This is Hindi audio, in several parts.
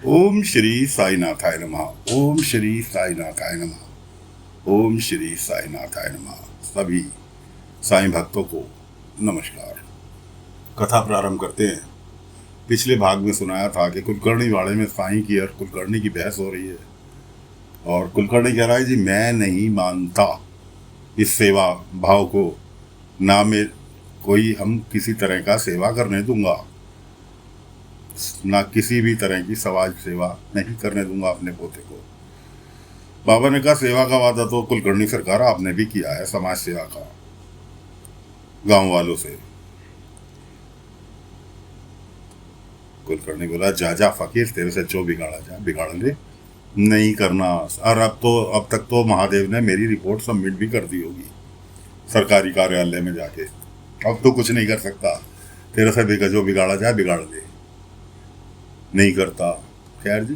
ओम श्री साईनाथाय नमः। ओम श्री साईनाथाय नमः। ओम श्री साईनाथाय नमः। सभी साईं भक्तों को नमस्कार। कथा प्रारंभ करते हैं। पिछले भाग में सुनाया था कि कुलकर्णी वाड़े में साईं की और कुलकर्णी की बहस हो रही है और कुलकर्णी कह रहा है जी मैं नहीं मानता इस सेवा भाव को, ना मैं कोई हम किसी तरह का सेवा करने दूंगा, ना किसी भी तरह की समाज सेवा नहीं करने दूंगा अपने पोते को। बाबा ने कहा सेवा का वादा तो कुलकर्णी सरकार आपने भी किया है, समाज सेवा का, गांव वालों से। कुलकर्णी बोला जा जा फकीर, तेरे से जो बिगाड़ा जा बिगाड़ ले, नहीं करना। और अब तक तो महादेव ने मेरी रिपोर्ट सबमिट भी कर दी होगी सरकारी कार्यालय में जाके, अब तो कुछ नहीं कर सकता। तेरे से जो बिगाड़ा जाए बिगाड़ ले, नहीं करता। खैर जी,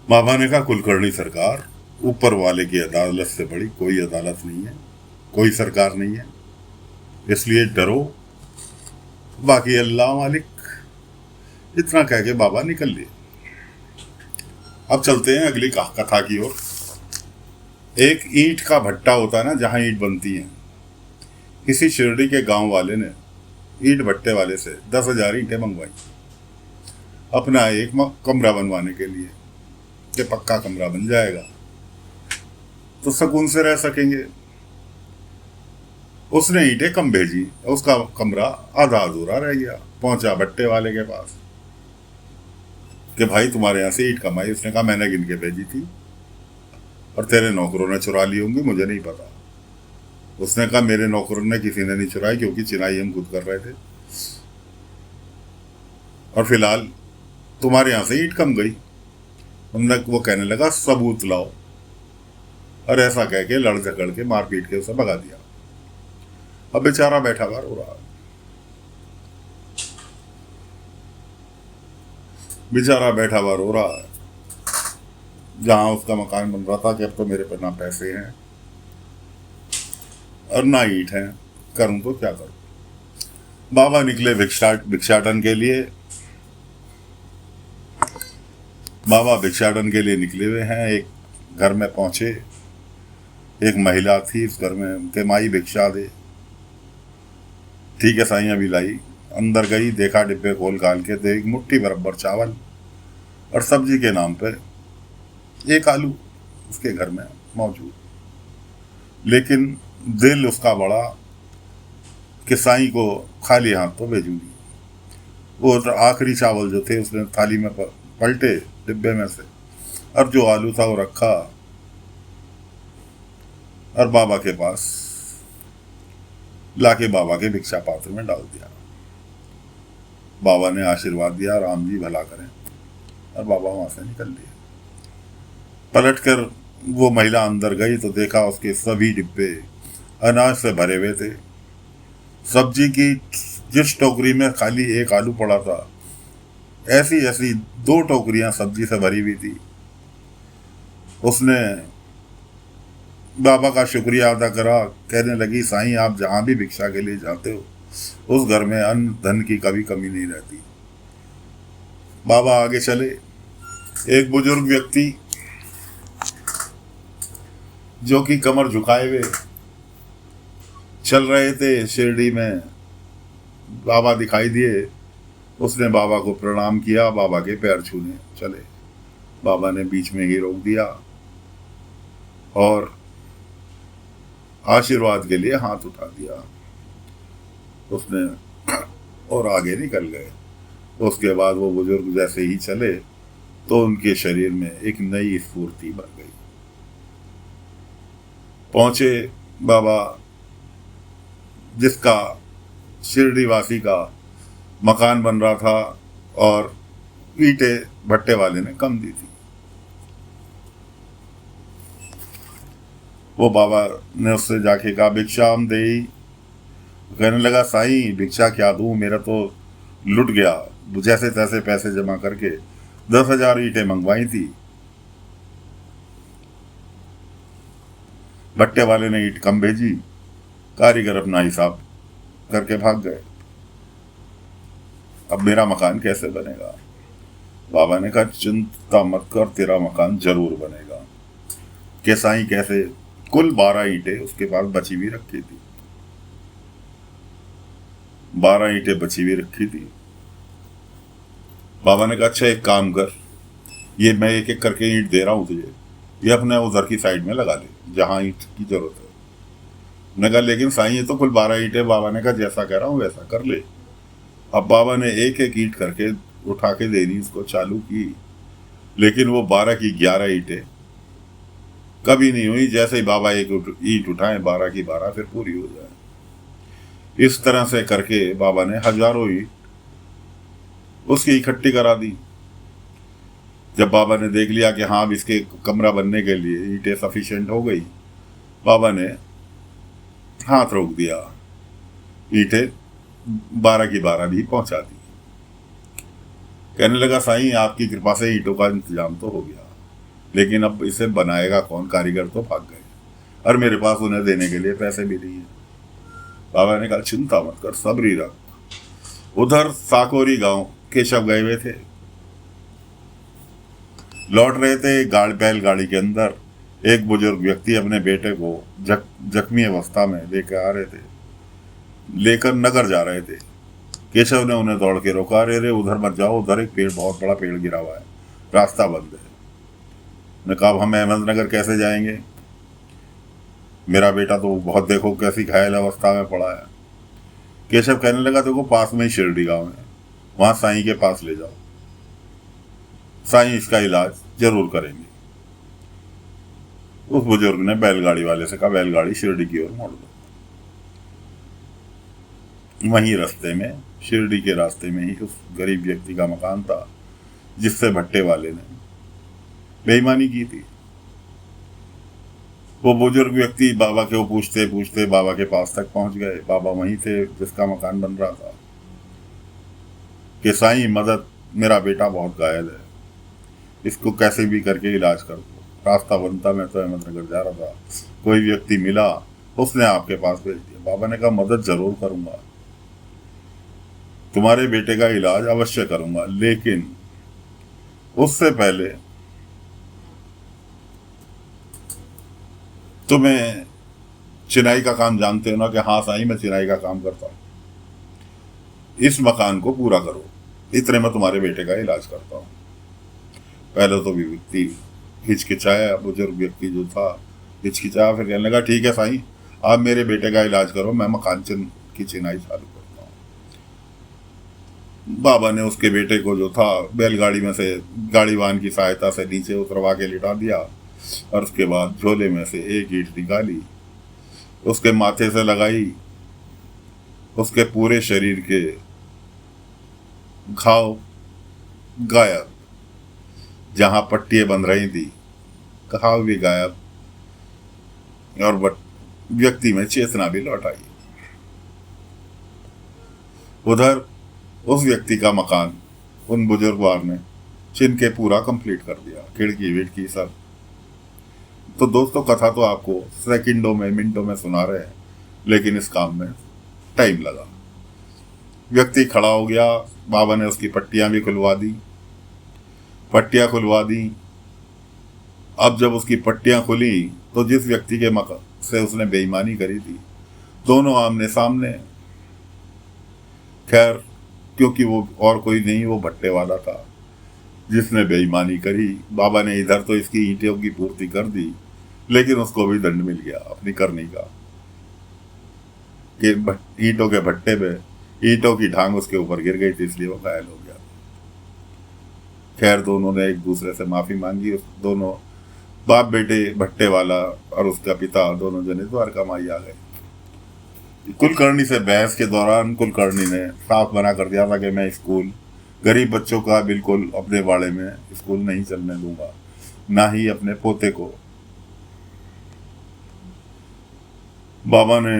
बाबा ने कहा कुलकर्णी सरकार, ऊपर वाले की अदालत से बड़ी कोई अदालत नहीं है, कोई सरकार नहीं है, इसलिए डरो, बाकी अल्लाह मालिक। इतना कह के बाबा निकल लिए। अब चलते हैं अगली कथा की ओर। एक ईंट का भट्टा होता है ना, जहां ईंट बनती है। किसी शिरडी के गांव वाले ने ईंट भट्टे वाले से 10,000 ईंटें मंगवाई अपना एक कमरा बनवाने के लिए, कि पक्का कमरा बन जाएगा तो सुकून से रह सकेंगे। उसने ईंटें कम भेजी, उसका कमरा आधा अधूरा रह गया। पहुंचा भट्टे वाले के पास कि भाई तुम्हारे यहां से ईंट कमाई। उसने कहा मैंने गिन के भेजी थी और तेरे नौकरों ने चुरा ली होंगी, मुझे नहीं पता। उसने कहा मेरे नौकरों ने किसी ने नहीं चुराई, क्योंकि चिनाई हम खुद कर रहे थे, और फिलहाल तुम्हारे यहां से ईंट कम गई। वो कहने लगा सबूत लाओ, और ऐसा कह के लड़ झगड़ के मार पीट के उसे भगा दिया। अब बेचारा बैठा हुआ रो रहा, बेचारा बैठा हुआ रो रहा है। जहां उसका मकान बन रहा था कि अब तो मेरे पर ना पैसे हैं और ना ईंट है, करूं तो क्या करूं। बाबा निकले भिक्षाटन के लिए। बाबा भिक्षाटन के लिए निकले हुए हैं। एक घर में पहुंचे, एक महिला थी उस घर में, उनके माई भिक्षा दे। ठीक है साईं, अभी लाई। अंदर गई, देखा डिब्बे खोल खाल के, तो एक मुट्ठी बराबर चावल और सब्जी के नाम पे एक आलू उसके घर में मौजूद। लेकिन दिल उसका बड़ा कि साईं को खाली हाथ तो भेजूंगी। वो आखिरी चावल जो थे उसने थाली में पलटे डिब्बे में से, और जो आलू था वो रखा और बाबा के पास लाके बाबा के भिक्षा पात्र में डाल दिया। बाबा ने आशीर्वाद दिया, राम जी भला करें, और बाबा वहां से निकल लिए। पलटकर वो महिला अंदर गई तो देखा उसके सभी डिब्बे अनाज से भरे हुए थे। सब्जी की जिस टोकरी में खाली एक आलू पड़ा था, ऐसी ऐसी 2 टोकरियां सब्जी से भरी हुई थी। उसने बाबा का शुक्रिया अदा करा, कहने लगी साईं आप जहां भी भिक्षा के लिए जाते हो उस घर में अन्न धन की कभी कमी नहीं रहती। बाबा आगे चले। एक बुजुर्ग व्यक्ति जो कि कमर झुकाए हुए चल रहे थे शिरडी में, बाबा दिखाई दिए। उसने बाबा को प्रणाम किया, बाबा के पैर छूने चले। बाबा ने बीच में ही रोक दिया और आशीर्वाद के लिए हाथ उठा दिया। उसने और आगे निकल गए। उसके बाद वो बुजुर्ग जैसे ही चले तो उनके शरीर में एक नई स्फूर्ति बन गई। पहुंचे बाबा, जिसका शिरडी वासी का मकान बन रहा था और ईंटें भट्टे वाले ने कम दी थी। वो बाबा ने उससे जाके कहा भिक्षा हम दे। कहने लगा साईं भिक्षा क्या दूं, मेरा तो लुट गया। जैसे तैसे पैसे जमा करके 10,000 ईंटें मंगवाई थी। भट्टे वाले ने ईंट कम भेजी, कारीगर अपना हिसाब करके भाग गए। अब मेरा मकान कैसे बनेगा। बाबा ने कहा चिंता मत कर, तेरा मकान जरूर बनेगा। के साईं कैसे? कुल 12 ईंटें उसके पास बची हुई रखी थी, 12 ईंटें बची हुई रखी थी। बाबा ने कहा अच्छा एक काम कर, ये मैं एक एक करके ईंट दे रहा हूं तुझे, ये अपने उधर की साइड में लगा ले जहां ईंट की जरूरत है। मैंने कहा लेकिन साईं ये तो कुल 12 ईंटें। बाबा ने कहा जैसा कह रहा हूं वैसा कर ले। अब बाबा ने एक एक ईंट करके उठा के देनी उसको चालू की, लेकिन वो 12 की 11 ईंटें कभी नहीं हुई। जैसे ही बाबा एक ईंट उठाए 12 की 12 फिर पूरी हो जाए। इस तरह से करके बाबा ने हजारों ईंट उसकी इकट्ठी करा दी। जब बाबा ने देख लिया कि हाँ अब इसके कमरा बनने के लिए ईंटें सफिशिएंट हो गई, बाबा ने हाथ रोक दिया, ईंटें 12 की 12 भी पहुंचा दी। कहने लगा साईं आपकी कृपा से ईंटों का इंतजाम तो हो गया, लेकिन अब इसे बनाएगा कौन? कारीगर तो भाग गए और मेरे पास उन्हें देने के लिए पैसे भी नहीं है। बाबा ने कहा चिंता मत कर, सब्र ही रख। उधर साकोरी गांव केशव गए हुए थे, लौट रहे थे। बैलगाड़ी के अंदर एक बुजुर्ग व्यक्ति अपने बेटे को जख्मी अवस्था में लेकर आ रहे थे, लेकर नगर जा रहे थे। केशव ने उन्हें दौड़ के रोका, अरे उधर मत जाओ, उधर एक पेड़, बहुत बड़ा पेड़ गिरा हुआ है, रास्ता बंद है। ने कहा हम अहमदनगर कैसे जाएंगे? मेरा बेटा तो बहुत देखो कैसी घायल अवस्था में पड़ा है। केशव कहने लगा देखो पास में ही शिरडी गांव है, वहां साईं के पास ले जाओ, साईं इसका इलाज जरूर करेंगे। उस बुजुर्ग ने बैलगाड़ी वाले से कहा बैलगाड़ी शिरडी की ओर मोड़ दो। वहीं रास्ते में, शिरडी के रास्ते में ही उस गरीब व्यक्ति का मकान था जिससे भट्टे वाले ने बेईमानी की थी। वो बुजुर्ग व्यक्ति बाबा के पूछते पूछते बाबा के पास तक पहुंच गए। बाबा वहीं थे जिसका मकान बन रहा था। कि साईं मदद, मेरा बेटा बहुत घायल है, इसको कैसे भी करके इलाज कर दो। रास्ता बनता मैं तो अहमदनगर जा रहा था, कोई व्यक्ति मिला, उसने आपके पास भेज दिया। बाबा ने कहा मदद जरूर करूंगा, तुम्हारे बेटे का इलाज अवश्य करूंगा, लेकिन उससे पहले तुम्हें चिनाई का काम जानते हो ना? कि हाँ साईं मैं चिनाई का काम करता हूं, इस मकान को पूरा करो, इतने में तुम्हारे बेटे का इलाज करता हूं। पहले तो भी व्यक्ति हिचकिचाया, बुजुर्ग व्यक्ति जो था हिचकिचाया, फिर कहने लगा ठीक है साईं आप मेरे बेटे का इलाज करो, मैं मकान की चिनाई चालू करता हूँ। बाबा ने उसके बेटे को जो था बैलगाड़ी में से गाड़ी वाहन की सहायता से नीचे उतरवा के लिटा दिया और उसके बाद झोले में से एक ईंट निकाली, उसके माथे से लगाई, उसके पूरे शरीर के घाव गायब, जहां पट्टियां बंध रही थी घाव भी गायब, और व्यक्ति में चेतना भी लौट आई। उधर उस व्यक्ति का मकान उन बुजुर्गवार ने चिन के पूरा कंप्लीट कर दिया, खिड़की विड़की सब। तो दोस्तों कथा तो आपको सेकंडों में मिनटों में सुना रहे हैं, लेकिन इस काम में टाइम लगा। व्यक्ति खड़ा हो गया, बाबा ने उसकी पट्टियां भी खुलवा दी, पट्टियां खुलवा दी। अब जब उसकी पट्टियां खुली तो जिस व्यक्ति के मकान से उसने बेईमानी करी थी दोनों आमने सामने। खैर क्योंकि वो और कोई नहीं, वो भट्टे वाला था जिसने बेईमानी करी। बाबा ने इधर तो इसकी ईंटों की पूर्ति कर दी, लेकिन उसको भी दंड मिल गया अपनी करनी का, कि ईंटों के भट्टे पे ईंटों की ढांग उसके ऊपर गिर गई थी, इसलिए वो घायल हो गया। खैर दोनों ने एक दूसरे से माफी मांगी। दोनों बाप बेटे, भट्टे वाला और उसका पिता, दोनों जने द्वारका माई आ गए। कुलकर्णी से बहस के दौरान कुलकर्णी ने साफ मना कर दिया था कि मैं स्कूल गरीब बच्चों का बिल्कुल अपने वाड़े में स्कूल नहीं चलने दूंगा, ना ही अपने पोते को। बाबा ने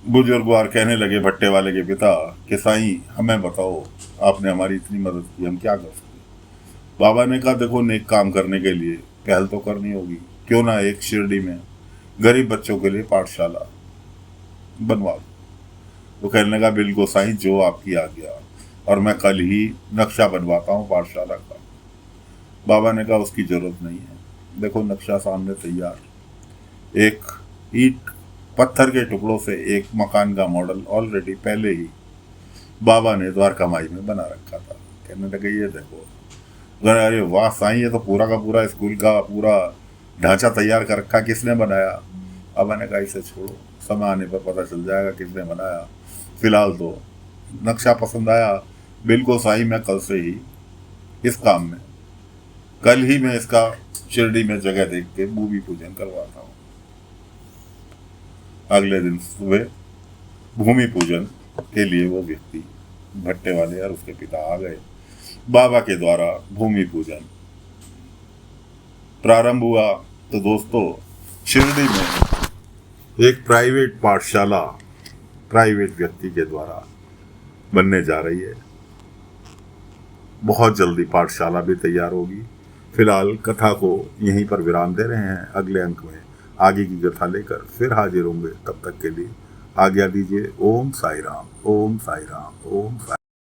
बुजुर्गवार कहने लगे भट्टे वाले के पिता कि साईं हमें बताओ, आपने हमारी इतनी मदद की, हम क्या कर सकते। बाबा ने कहा देखो नेक काम करने के लिए पहल तो करनी होगी, क्यों ना एक शिरडी में गरीब बच्चों के लिए पाठशाला बनवा दो। तो कहने लगा बिल्कुल साईं जो आपकी आज्ञा। और मैं कल ही नक्शा बनवाता हूँ पाठशाला का। बाबा ने कहा उसकी जरूरत नहीं है, देखो नक्शा सामने तैयार, एक ईंट पत्थर के टुकड़ों से एक मकान का मॉडल ऑलरेडी पहले ही बाबा ने द्वारका माई में बना रखा था। कहने लगे ये देखो। अरे वाह साईं, ये तो पूरा का पूरा स्कूल का पूरा ढांचा तैयार कर रखा, किसने बनाया? अब मैंने कहा इसे छोड़ो, समय आने पर पता चल जाएगा किसने बनाया। फिलहाल तो नक्शा पसंद आया, बिल्कुल साईं मैं कल से ही इस काम में, कल ही मैं इसका शिरडी में जगह देख के भूमि पूजन करवाता हूँ। अगले दिन सुबह भूमि पूजन के लिए वो व्यक्ति भट्टे वाले और उसके पिता आ गए। बाबा के द्वारा भूमि पूजन प्रारंभ हुआ। तो दोस्तों, शिरडी में एक प्राइवेट पाठशाला प्राइवेट व्यक्ति के द्वारा बनने जा रही है। बहुत जल्दी पाठशाला भी तैयार होगी। फिलहाल कथा को यहीं पर विराम दे रहे हैं। अगले अंक में आगे की कथा लेकर फिर हाजिर होंगे। तब तक के लिए आज्ञा दीजिए। ओम साई राम, ओम साई राम, ओम साई।